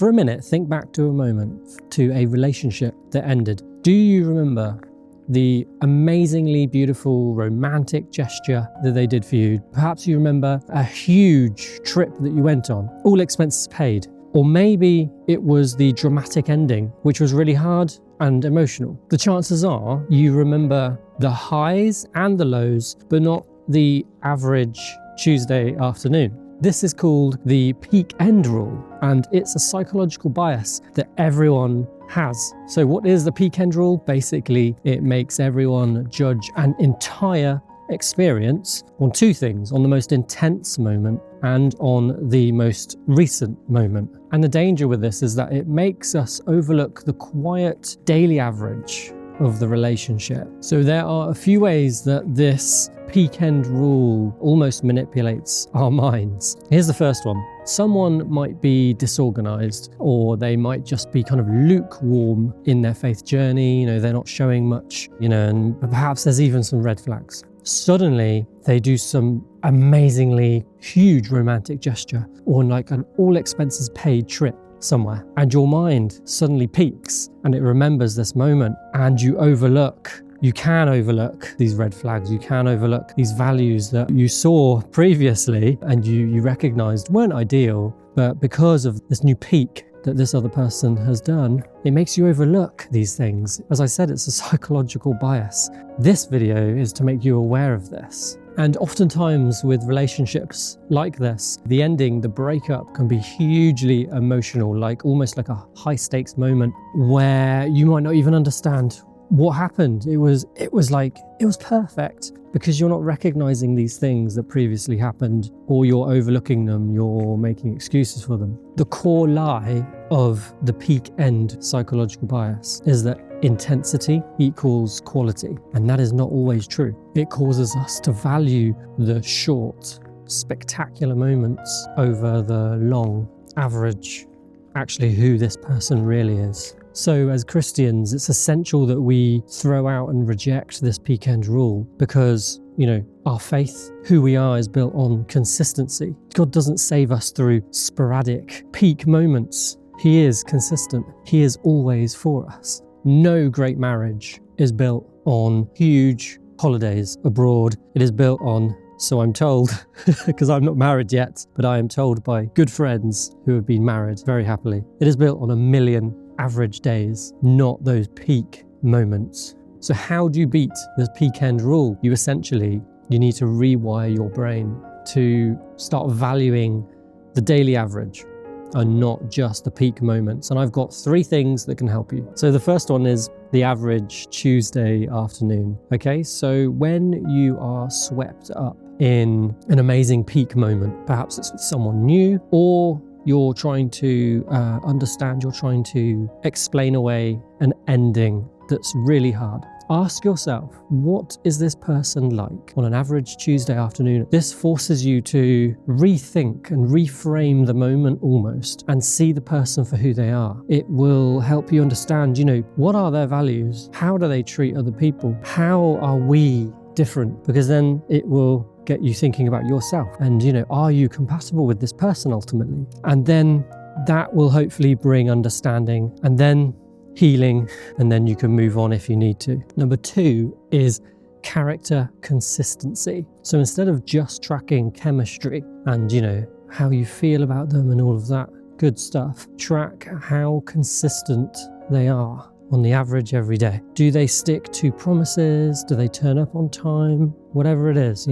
For a minute, think back to a moment, to a relationship that ended. Do you remember the amazingly beautiful romantic gesture that they did for you? Perhaps you remember a huge trip that you went on, all expenses paid. Or maybe it was the dramatic ending, which was really hard and emotional. The chances are you remember the highs and the lows, but not the average Tuesday afternoon. This is called the peak end rule, and it's a psychological bias that everyone has. So what is the peak end rule? Basically, it makes everyone judge an entire experience on two things: on the most intense moment and on the most recent moment. And the danger with this is that it makes us overlook the quiet daily average of the relationship. So there are a few ways that this peak end rule almost manipulates our minds. Here's the first one. Someone might be disorganized, or they might just be kind of lukewarm in their faith journey. They're not showing much, and perhaps there's even some red flags. Suddenly they do some amazingly huge romantic gesture, or like an all expenses paid trip somewhere, and your mind suddenly peaks and it remembers this moment, and you can overlook these red flags. You can overlook these values that you saw previously and you recognized weren't ideal, but because of this new peak that this other person has done, it makes you overlook these things. As I said, it's a psychological bias. This video is to make you aware of this. And oftentimes with relationships like this, the ending, the breakup, can be hugely emotional, almost like a high stakes moment where you might not even understand what happened. It was perfect, because you're not recognizing these things that previously happened, or you're overlooking them, you're making excuses for them. The core lie of the peak end psychological bias is that intensity equals quality, and that is not always true. It causes us to value the short, spectacular moments over the long, average, actually who this person really is. So as Christians, it's essential that we throw out and reject this peak end rule, because, our faith, who we are, is built on consistency. God doesn't save us through sporadic peak moments. He is consistent. He is always for us. No great marriage is built on huge holidays abroad. It is built on, so I'm told, because I'm not married yet, but I am told by good friends who have been married very happily, it is built on 1 million average days, not those peak moments. So how do you beat this peak end rule? You need to rewire your brain to start valuing the daily average and not just the peak moments. And I've got 3 things that can help you. So the first one is the average Tuesday afternoon. Okay, so when you are swept up in an amazing peak moment, perhaps it's with someone new, or you're trying to you're trying to explain away an ending that's really hard. Ask yourself, what is this person like on an average Tuesday afternoon? This forces you to rethink and reframe the moment almost, and see the person for who they are. It will help you understand, what are their values? How do they treat other people? How are we different? Because then it will get you thinking about yourself and, are you compatible with this person ultimately? And then that will hopefully bring understanding, and then healing, and then you can move on if you need to. Number 2 is character consistency. So instead of just tracking chemistry and, how you feel about them and all of that good stuff, track how consistent they are on the average every day. Do they stick to promises? Do they turn up on time? Whatever it is,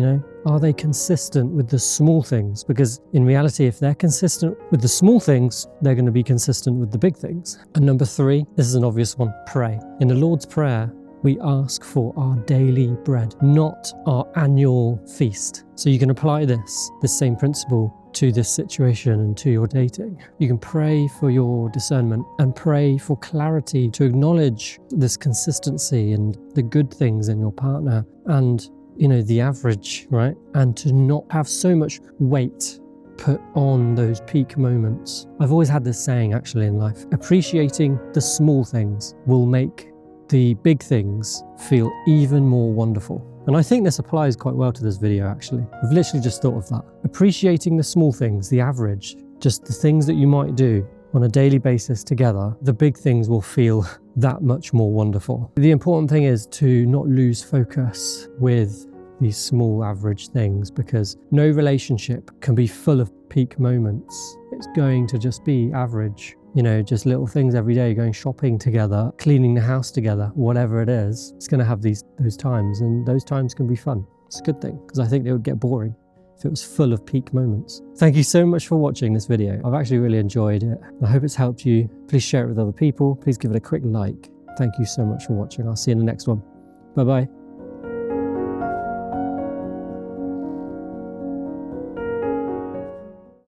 are they consistent with the small things? Because in reality, if they're consistent with the small things, they're going to be consistent with the big things. And number 3, this is an obvious one, pray. In the Lord's Prayer, we ask for our daily bread, not our annual feast. So you can apply this same principle to this situation and to your dating. You can pray for your discernment and pray for clarity to acknowledge this consistency and the good things in your partner and, the average, right? And to not have so much weight put on those peak moments. I've always had this saying actually in life: appreciating the small things will make the big things feel even more wonderful. And I think this applies quite well to this video actually. I've literally just thought of that. Appreciating the small things, the average, just the things that you might do, on a daily basis together, the big things will feel that much more wonderful. The important thing is to not lose focus with these small average things, because no relationship can be full of peak moments. It's going to just be average. You know, just little things every day, going shopping together, cleaning the house together, whatever it is, it's going to have those times, and those times can be fun. It's a good thing, because I think they would get boring if it was full of peak moments. Thank you so much for watching this video. I've actually really enjoyed it. I hope it's helped you. Please share it with other people. Please give it a quick like. Thank you so much for watching. I'll see you in the next one. Bye-bye.